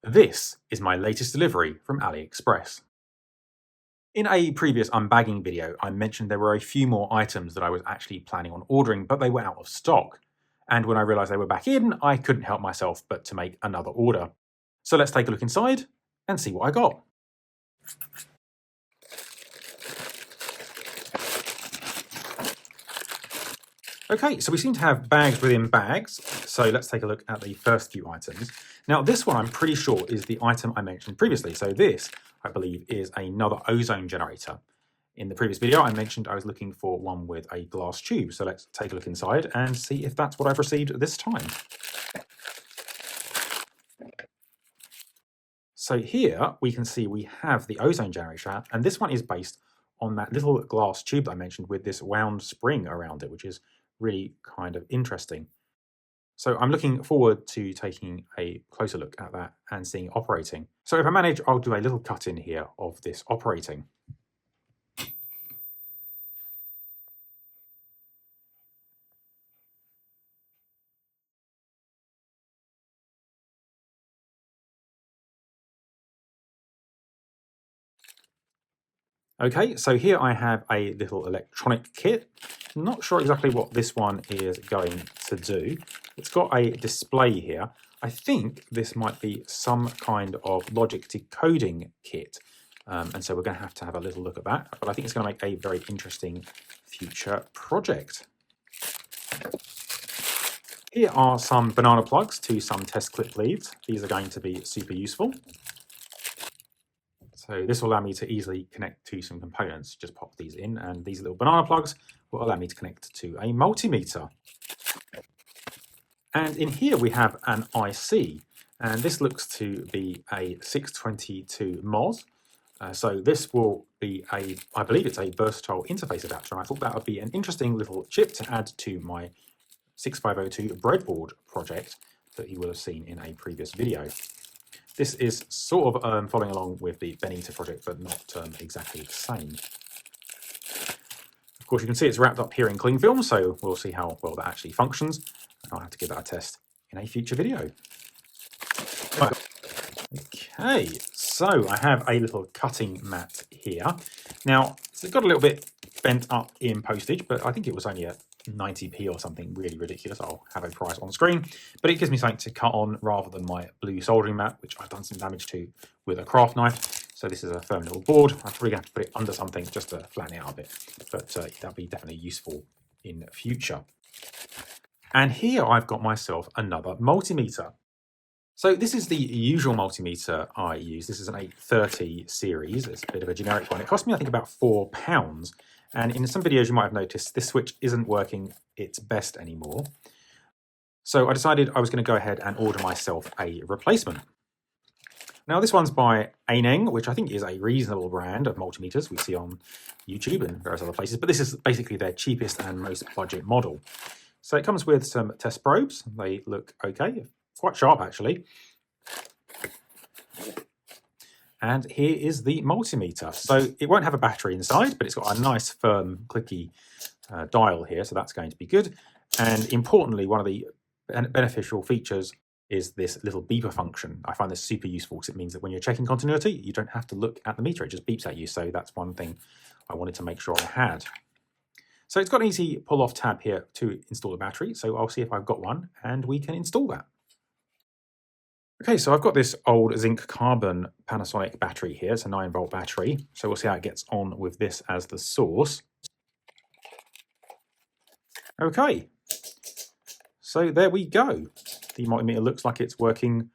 This is my latest delivery from AliExpress. In a previous unbagging video, I mentioned there were a few more items that I was actually planning on ordering, but they were out of stock. And when I realized they were back in, I couldn't help myself but to make another order. So let's take a look inside and see what I got. Okay, so we seem to have bags within bags. So let's take a look at the first few items. Now this one I'm pretty sure is the item I mentioned previously. So this, I believe, is another ozone generator. In the previous video, I mentioned I was looking for one with a glass tube. So let's take a look inside and see if that's what I've received this time. So here we can see we have the ozone generator, and this one is based on that little glass tube that I mentioned with this wound spring around it, which is really kind of interesting. So I'm looking forward to taking a closer look at that and seeing it operating. So if I manage, I'll do a little cut in here of this operating. Okay, so here I have a little electronic kit. Not sure exactly what this one is going to do. It's got a display here. I think this might be some kind of logic decoding kit. And so we're going to have a little look at that. But I think it's going to make a very interesting future project. Here are some banana plugs to some test clip leads. These are going to be super useful. So this will allow me to easily connect to some components. Just pop these in, and these little banana plugs will allow me to connect to a multimeter. And in here we have an IC, and this looks to be a 622 MOS. So this will be I believe it's a versatile interface adapter, and I thought that would be an interesting little chip to add to my 6502 breadboard project that you will have seen in a previous video. This is sort of following along with the Multimeter project, but not exactly the same. Of course, you can see it's wrapped up here in cling film, so we'll see how well that actually functions. I'll have to give that a test in a future video. Okay, so I have a little cutting mat here. Now, it's got a little bit bent up in postage, but I think it was only a 90p or something really ridiculous. I'll have a price on screen, but it gives me something to cut on rather than my blue soldering mat, which I've done some damage to with a craft knife. So this is a firm little board. I'm probably going to have to put it under something just to flatten it out a bit, but that'll be definitely useful in future. And here I've got myself another multimeter. So this is the usual multimeter I use. This is an 830 series. It's a bit of a generic one. It cost me, I think, about £4. And in some videos, you might have noticed this switch isn't working its best anymore. So I decided I was going to go ahead and order myself a replacement. Now this one's by Aneng, which I think is a reasonable brand of multimeters we see on YouTube and various other places. But this is basically their cheapest and most budget model. So it comes with some test probes. They look okay, quite sharp actually. And here is the multimeter. So it won't have a battery inside, but it's got a nice firm clicky dial here, so that's going to be good. And importantly, one of the beneficial features is this little beeper function. I find this super useful because it means that when you're checking continuity, you don't have to look at the meter, it just beeps at you. So that's one thing I wanted to make sure I had. So it's got an easy pull-off tab here to install a battery. So I'll see if I've got one and we can install that. Okay, so I've got this old zinc carbon Panasonic battery here. It's a 9-volt battery. So we'll see how it gets on with this as the source. Okay, so there we go. The multimeter looks like it's working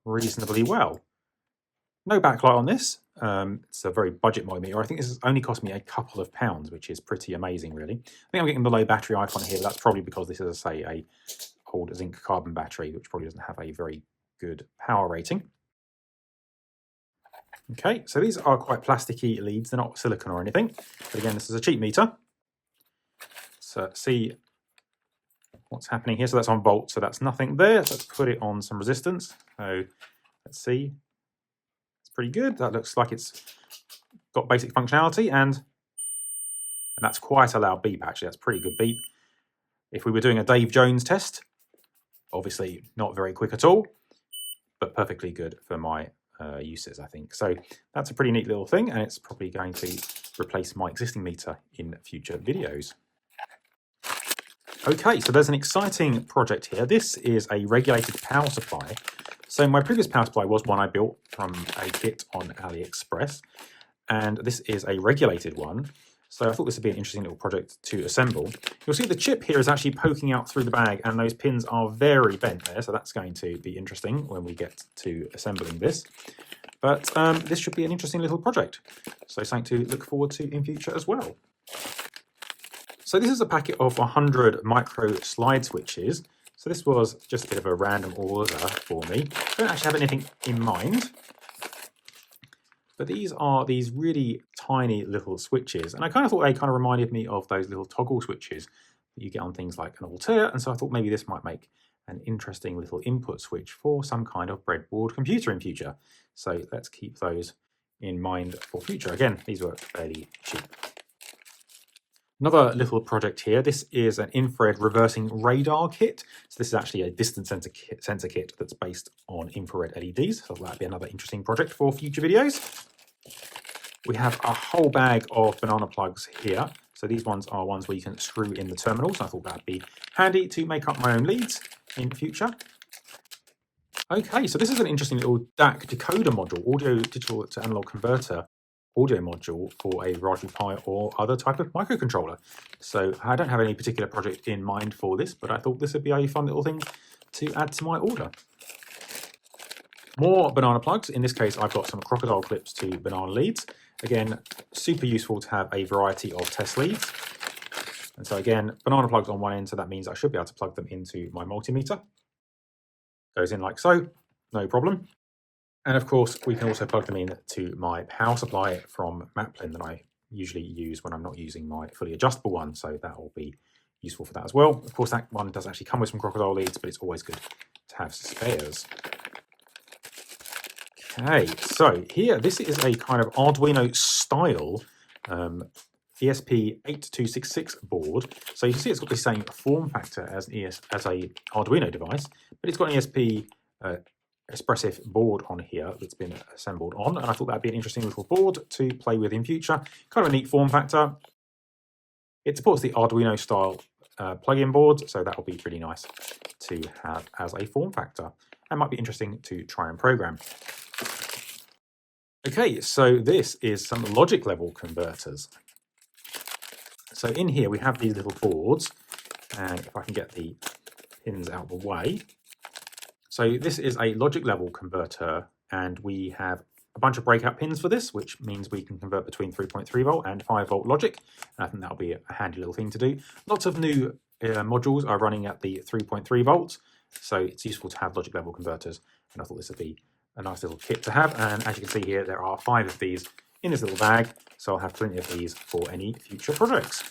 reasonably well. No backlight on this. It's a very budget multimeter. I think this has only cost me a couple of pounds, which is pretty amazing, really. I think I'm getting the low battery icon here, but that's probably because this is, as I say, a old zinc carbon battery, which probably doesn't have a very good power rating. Okay, so these are quite plasticky leads. They're not silicon or anything. But again, this is a cheap meter. So see what's happening here. So that's on volt, so that's nothing there. So let's put it on some resistance. So let's see. It's pretty good. That looks like it's got basic functionality, and that's quite a loud beep, actually. That's a pretty good beep. If we were doing a Dave Jones test, obviously not very quick at all. but perfectly good for my uses, I think. So that's a pretty neat little thing, and it's probably going to replace my existing meter in future videos. Okay, so there's an exciting project here. This is a regulated power supply. So my previous power supply was one I built from a kit on AliExpress, and this is a regulated one. So I thought this would be an interesting little project to assemble. You'll see the chip here is actually poking out through the bag, and those pins are very bent there, so that's going to be interesting when we get to assembling this. But this should be an interesting little project, so something to look forward to in future as well. So this is a packet of 100 Microslide Switches. So this was just a bit of a random order for me. I don't actually have anything in mind. But these are these really tiny little switches. And I kind of thought they kind of reminded me of those little toggle switches that you get on things like an Altair. And so I thought maybe this might make an interesting little input switch for some kind of breadboard computer in future. So let's keep those in mind for future. Again, these were fairly cheap. Another little project here, this is an infrared reversing radar kit. So this is actually a distance sensor kit that's based on infrared LEDs. So that'll be another interesting project for future videos. We have a whole bag of banana plugs here. So these ones are ones where you can screw in the terminals. I thought that'd be handy to make up my own leads in future. Okay, so this is an interesting little DAC Decoder Module, audio digital to analog converter audio module for a Raspberry Pi or other type of microcontroller. So I don't have any particular project in mind for this, but I thought this would be a fun little thing to add to my order. More banana plugs. In this case, I've got some crocodile clips to banana leads. Again, super useful to have a variety of test leads. And so again, banana plugs on one end, so that means I should be able to plug them into my multimeter. Goes in like so, no problem. And of course, we can also plug them in to my power supply from Maplin that I usually use when I'm not using my fully adjustable one. So that will be useful for that as well. Of course, that one does actually come with some crocodile leads, but it's always good to have spares. Okay, so here, this is a kind of Arduino style ESP8266 board. So you can see it's got the same form factor as an Arduino device, but it's got an ESP expressive board on here that's been assembled on, and I thought that'd be an interesting little board to play with in future. Kind of a neat form factor. It supports the Arduino style plug-in board, so that will be really nice to have as a form factor, and might be interesting to try and program. Okay, so this is some logic level converters. So in here we have these little boards, and if I can get the pins out of the way. So this is a logic level converter, and we have a bunch of breakout pins for this, which means we can convert between 3.3 volt and 5 volt logic. And I think that'll be a handy little thing to do. Lots of new modules are running at the 3.3 volts, so it's useful to have logic level converters. And I thought this would be a nice little kit to have. And as you can see here, there are 5 of these in this little bag, so I'll have plenty of these for any future projects.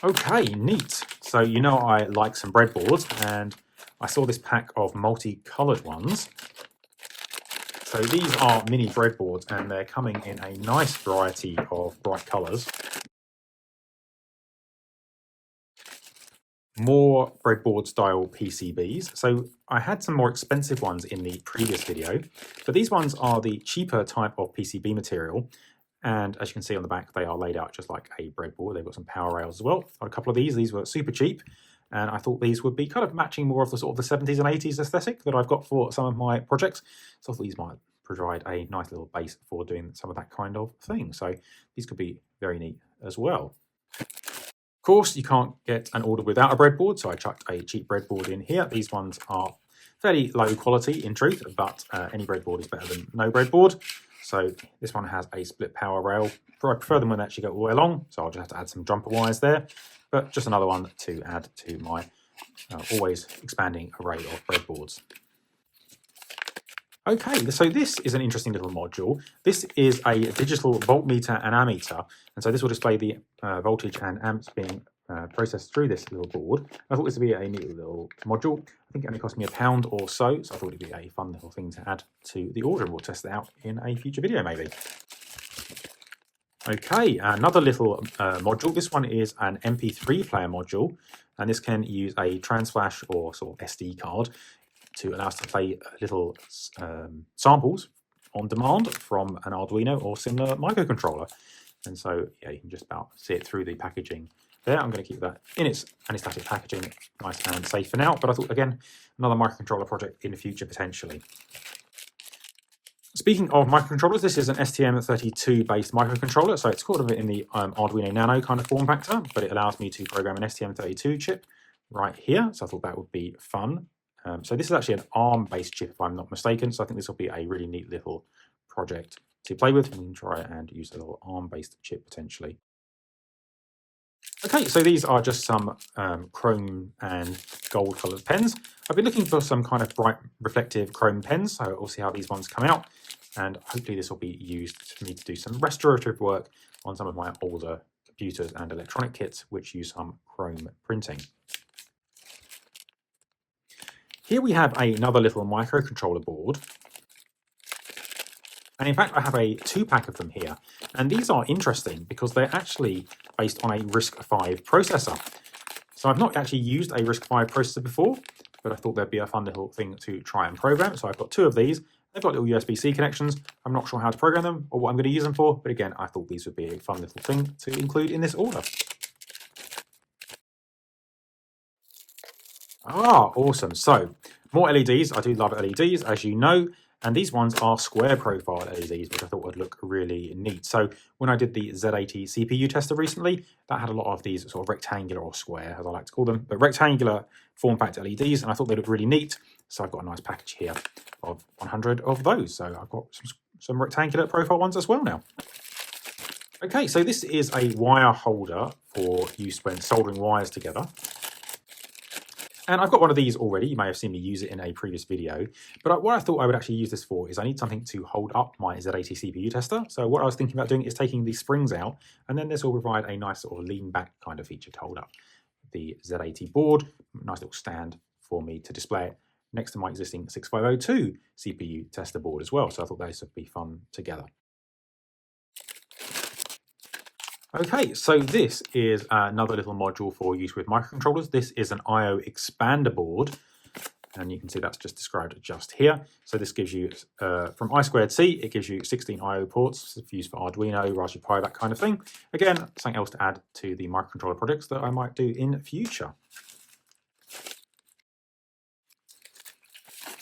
Okay, neat. So you know I like some breadboards, and I saw this pack of multicolored ones. So these are mini breadboards, and they're coming in a nice variety of bright colors. More breadboard style PCBs. So I had some more expensive ones in the previous video, but these ones are the cheaper type of PCB material. And as you can see on the back, they are laid out just like a breadboard. They've got some power rails as well. Got a couple of these. These were super cheap. And I thought these would be kind of matching more of the sort of the 70s and 80s aesthetic that I've got for some of my projects. So I thought these might provide a nice little base for doing some of that kind of thing. So these could be very neat as well. Of course, you can't get an order without a breadboard, so I chucked a cheap breadboard in here. These ones are fairly low quality in truth, but any breadboard is better than no breadboard. So this one has a split power rail. I prefer them when they actually go all the way along, so I'll just have to add some jumper wires there. But just another one to add to my always expanding array of breadboards. Okay, so this is an interesting little module. This is a digital voltmeter and ammeter, and so this will display the voltage and amps being processed through this little board. I thought this would be a neat little module. I think it only cost me £1 or so, so I thought it'd be a fun little thing to add to the order, and we'll test it out in a future video maybe. Okay, another little module. This one is an MP3 player module, and this can use a transflash or sort of SD card to allow us to play little samples on demand from an Arduino or similar microcontroller. And so, yeah, you can just about see it through the packaging there. I'm going to keep that in its anti-static packaging, nice and safe for now. But I thought, again, another microcontroller project in the future, potentially. Speaking of microcontrollers, this is an STM32 based microcontroller. So it's sort of in the Arduino Nano kind of form factor, but it allows me to program an STM32 chip right here. So I thought that would be fun. So this is actually an ARM-based chip, if I'm not mistaken. So I think this will be a really neat little project to play with. We can try and use a little ARM-based chip potentially. Okay, so these are just some chrome and gold coloured pens. I've been looking for some kind of bright reflective chrome pens, so we'll see how these ones come out. And hopefully this will be used for me to do some restorative work on some of my older computers and electronic kits, which use some chrome printing. Here we have another little microcontroller board. And in fact, I have a 2-pack of them here. And these are interesting because they're actually based on a RISC-V processor. So I've not actually used a RISC-V processor before, but I thought there'd be a fun little thing to try and program. So I've got 2 of these. They've got little USB-C connections. I'm not sure how to program them or what I'm going to use them for. But again, I thought these would be a fun little thing to include in this order. Ah, awesome. So more LEDs. I do love LEDs, as you know. And these ones are square profile LEDs, which I thought would look really neat. So when I did the Z80 CPU tester recently, that had a lot of these sort of rectangular or square, as I like to call them, but rectangular form factor LEDs, and I thought they looked really neat. So I've got a nice package here of 100 of those. So I've got some rectangular profile ones as well now. Okay, so this is a wire holder for use when soldering wires together. And I've got one of these already. You may have seen me use it in a previous video. But what I thought I would actually use this for is I need something to hold up my Z80 CPU tester. So what I was thinking about doing is taking these springs out, and then this will provide a nice sort of lean back kind of feature to hold up the Z80 board. Nice little stand for me to display it next to my existing 6502 CPU tester board as well. So I thought those would be fun together. Okay, so this is another little module for use with microcontrollers. This is an I/O expander board, and you can see that's just described just here. So this gives you, from I²C, it gives you 16 I/O ports used for Arduino, Raspberry Pi, that kind of thing. Again, something else to add to the microcontroller projects that I might do in future.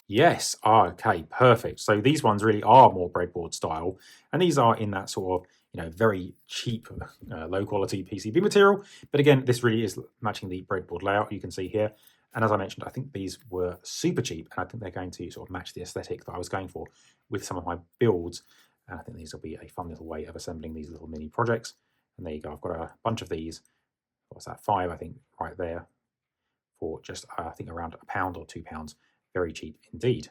Yes, okay, perfect. So these ones really are more breadboard style, and these are in that sort of very cheap, low quality PCB material. But again, this really is matching the breadboard layout you can see here. And as I mentioned, I think these were super cheap, and I think they're going to sort of match the aesthetic that I was going for with some of my builds. And I think these will be a fun little way of assembling these little mini projects. And there you go, I've got a bunch of these. What's that, 5, I think, right there, for just, I think, around £1 or £2. Very cheap indeed.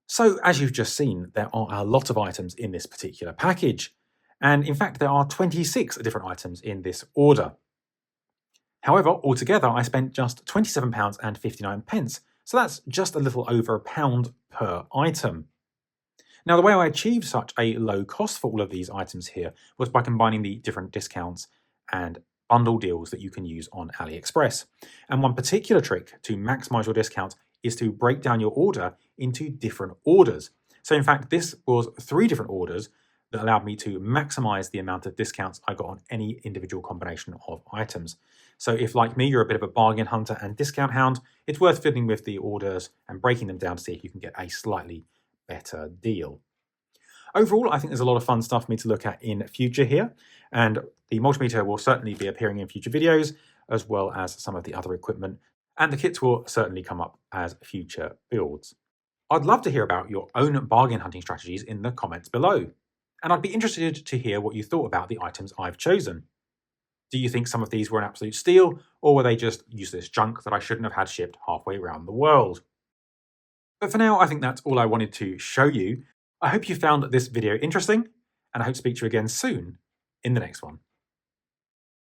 So as you've just seen, there are a lot of items in this particular package. And in fact, there are 26 different items in this order. However, altogether, I spent just £27.59. So that's just a little over £1 per item. Now, the way I achieved such a low cost for all of these items here was by combining the different discounts and bundle deals that you can use on AliExpress. And one particular trick to maximize your discount is to break down your order into different orders. So in fact, this was 3 different orders that allowed me to maximize the amount of discounts I got on any individual combination of items. So if, like me, you're a bit of a bargain hunter and discount hound, it's worth fiddling with the orders and breaking them down to see if you can get a slightly better deal. Overall, I think there's a lot of fun stuff for me to look at in future here, and the multimeter will certainly be appearing in future videos, as well as some of the other equipment, and the kits will certainly come up as future builds. I'd love to hear about your own bargain hunting strategies in the comments below, and I'd be interested to hear what you thought about the items I've chosen. Do you think some of these were an absolute steal, or were they just useless junk that I shouldn't have had shipped halfway around the world? But for now, I think that's all I wanted to show you. I hope you found this video interesting, and I hope to speak to you again soon in the next one.